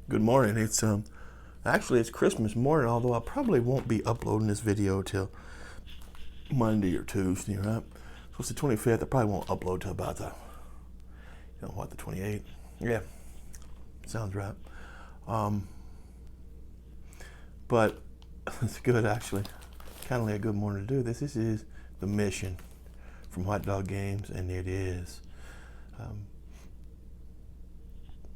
Good morning. It's actually it's Christmas morning, although I probably won't be uploading this video till Monday or Tuesday, right? So it's the 25th. I probably won't upload till about the 28th. Yeah, sounds right. Um, but it's good actually. Kind of like a good morning to do this. This is the mission from Hot Dog Games, and it is um,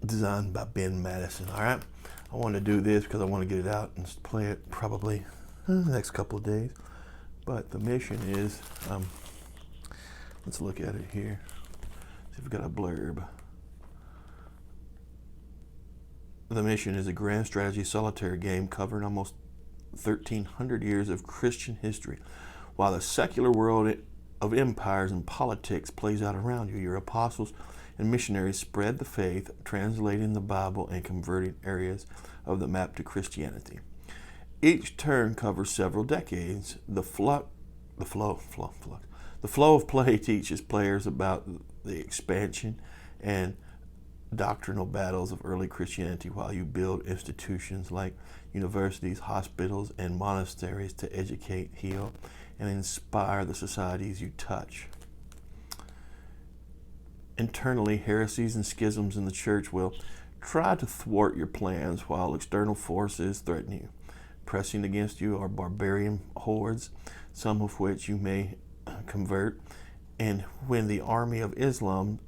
designed by Ben Madison. All right. I want to do this because I want to get it out and play it probably the next couple of days. But the mission is, let's look at it here. See if we've got a blurb. The mission is a grand strategy solitaire game covering almost 1,300 years of Christian history. While the secular world of empires and politics plays out around you, your apostles and missionaries spread the faith, translating the Bible and converting areas of the map to Christianity. Each turn covers several decades. The flow of play teaches players about the expansion and doctrinal battles of early Christianity, while you build institutions like universities, hospitals, and monasteries to educate, heal, and inspire the societies you touch. Internally, heresies and schisms in the church will try to thwart your plans, while external forces threaten you. Pressing against you are barbarian hordes, some of which you may convert. And when the armies of Islam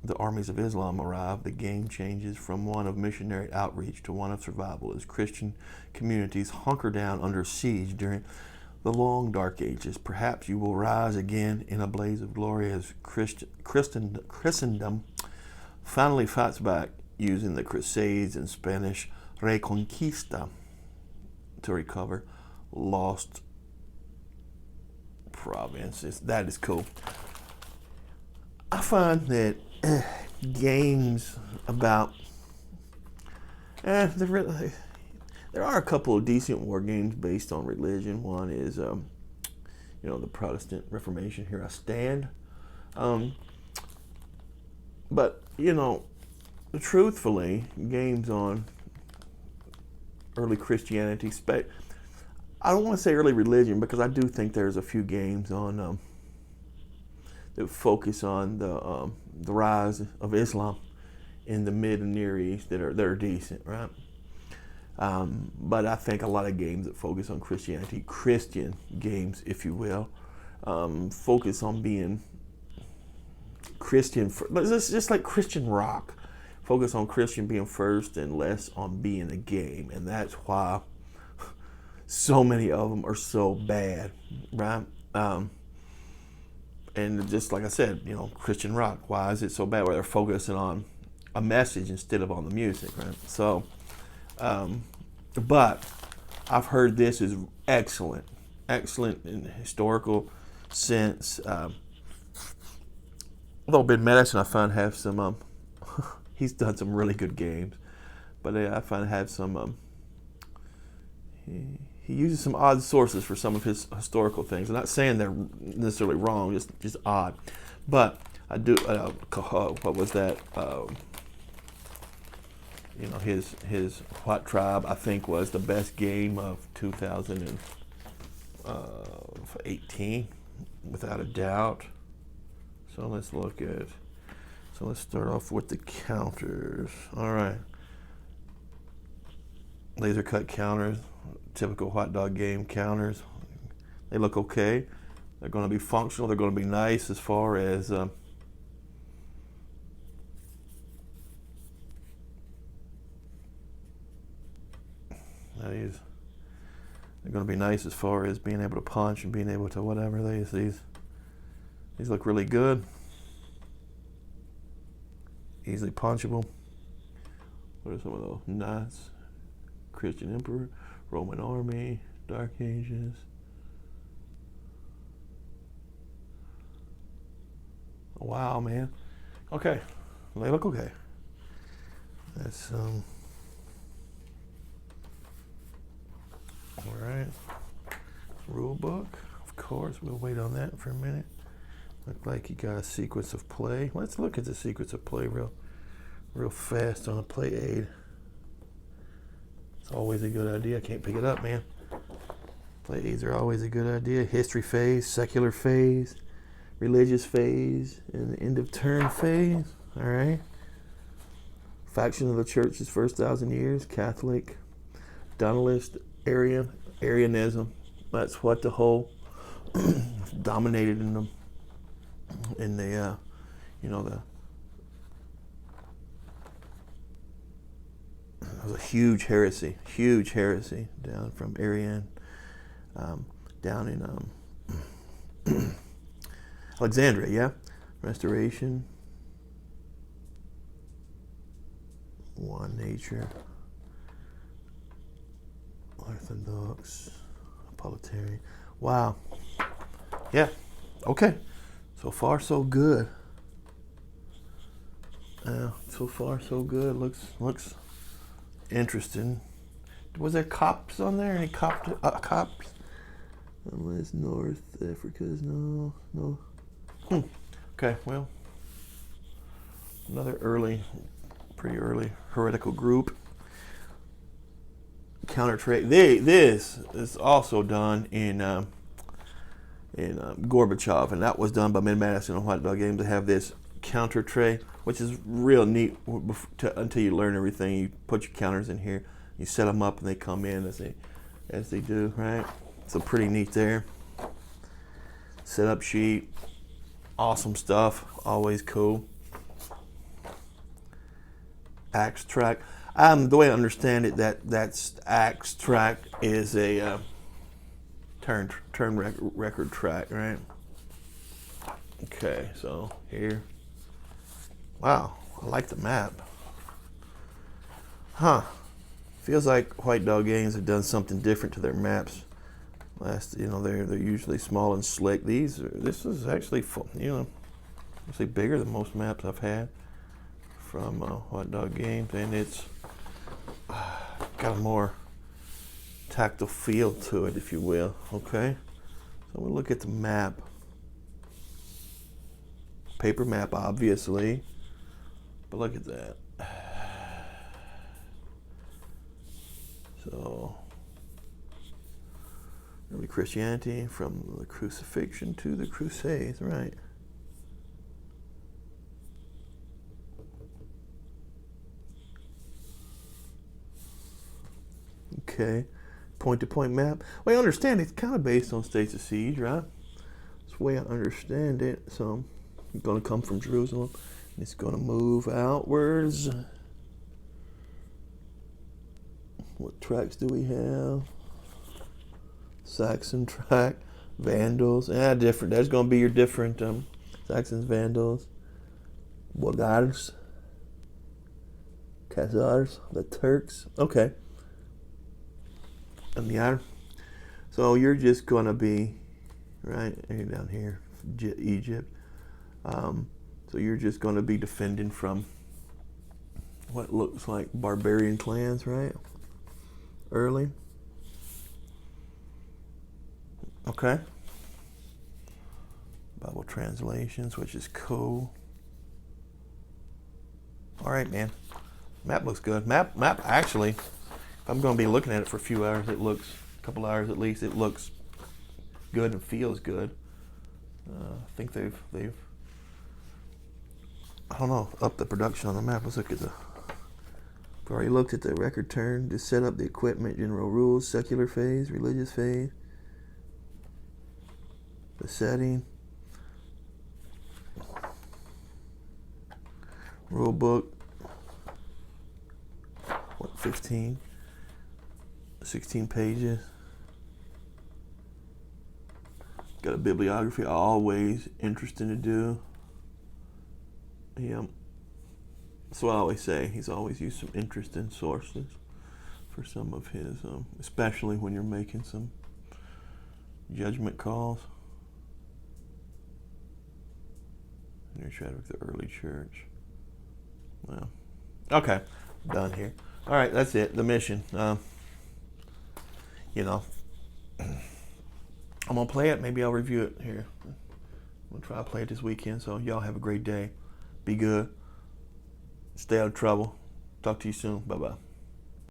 arrive, the game changes from one of missionary outreach to one of survival, as Christian communities hunker down under siege during the long dark ages. Perhaps you will rise again in a blaze of glory as Christendom finally fights back, using the Crusades and Spanish Reconquista to recover lost provinces. That is cool. I find that games about there are a couple of decent war games based on religion. One is the Protestant Reformation. Here I stand. But truthfully, games on early Christianity, I don't want to say early religion, because I do think there's a few games on that focus on the rise of Islam in the Mid and Near East that are decent, right? But I think a lot of games that focus on Christianity, Christian games, if you will, focus on being Christian. It's just like Christian rock. Focus on Christian being first and less on being a game. And that's why so many of them are so bad, right? And just like I said, Christian rock, why is it so bad? Where they're focusing on a message instead of on the music, right? So, but I've heard this is excellent in the historical sense. Although Ben Madison, I find have some, he's done some really good games, but I find have some, he uses some odd sources for some of his historical things. I'm not saying they're necessarily wrong, just odd. But I do, what was that? His White Tribe, I think, was the best game of 2018, without a doubt. So let's start off with the counters. All right. Laser cut counters, typical hot dog game counters. They look okay. They're going to be functional. They're going to be nice as far as they're going to be nice as far as being able to punch and being able to whatever. These look really good. Easily punchable. What are some of those? Knights, Christian Emperor, Roman Army, Dark Ages. Wow, man. Okay, they look okay. That's all right. Rule book, of course. We'll wait on that for a minute. Look like you got a sequence of play. Let's look at the sequence of play real fast on a play aid. Always a good idea. I can't pick it up, man. Plays are always a good idea. History phase, secular phase, religious phase, and the end of turn phase. All right. Faction of the church's first 1,000 years, Catholic, Donalist, Arianism. That's what the whole dominated in the it was a huge heresy down from Arian, down in Alexandria, yeah. Restoration, one nature, Orthodox, Apollinarian. Wow. Yeah. Okay. So far, so good. So far, so good. Looks interesting. Was there cops on there? Any cops? Unless North Africa's no. Okay. Well, another pretty early heretical group. Counter trade. This is also done in Gorbachev, and that was done by Ben Madison on Hot Dog Games to have this counter tray, which is real neat until you learn everything. You put your counters in here, you set them up, and they come in as they do, right? So pretty neat there. Setup sheet, awesome stuff, always cool. Axe track. The way I understand it, that's axe track is a turn record track, right? Okay, so here. Wow, I like the map. Huh. Feels like White Dog Games have done something different to their maps. They're usually small and slick. This is actually actually bigger than most maps I've had from White Dog Games, and it's got a more tactile feel to it, if you will. Okay, so we'll look at the map. Paper map, obviously, but look at that. So, early Christianity, from the crucifixion to the Crusades, right? Okay, point-to-point map. Well, I understand it's kind of based on states of siege, right? That's the way I understand it. So, it's going to come from Jerusalem, and it's going to move outwards. What tracks do we have? Saxon track, Vandals. Different. That's going to be your different Saxons, Vandals, Bulgars, Khazars, the Turks. Okay. And the other. So you're just going to be, right, you're down here, Egypt. So you're just going to be defending from what looks like barbarian clans, right? Early. Okay. Bible translations, which is cool. All right, man. Map looks good. Map actually, if I'm going to be looking at it for a few hours, a couple hours at least, it looks good and feels good. I think they've I don't know, upped the production on the map. Let's look at I've already looked at the record turn, the setup, the equipment, general rules, secular phase, religious phase, the setting, rule book, 16 pages. Got a bibliography, always interesting to do. Yeah. That's what I always say. He's always used some interesting sources for some of his, especially when you're making some judgment calls. And you're trying with the early church. Well, okay, done here. All right, that's it. The mission. I'm gonna play it. Maybe I'll review it here. I'm gonna try to play it this weekend. So y'all have a great day. Be good. Stay out of trouble. Talk to you soon. Bye-bye.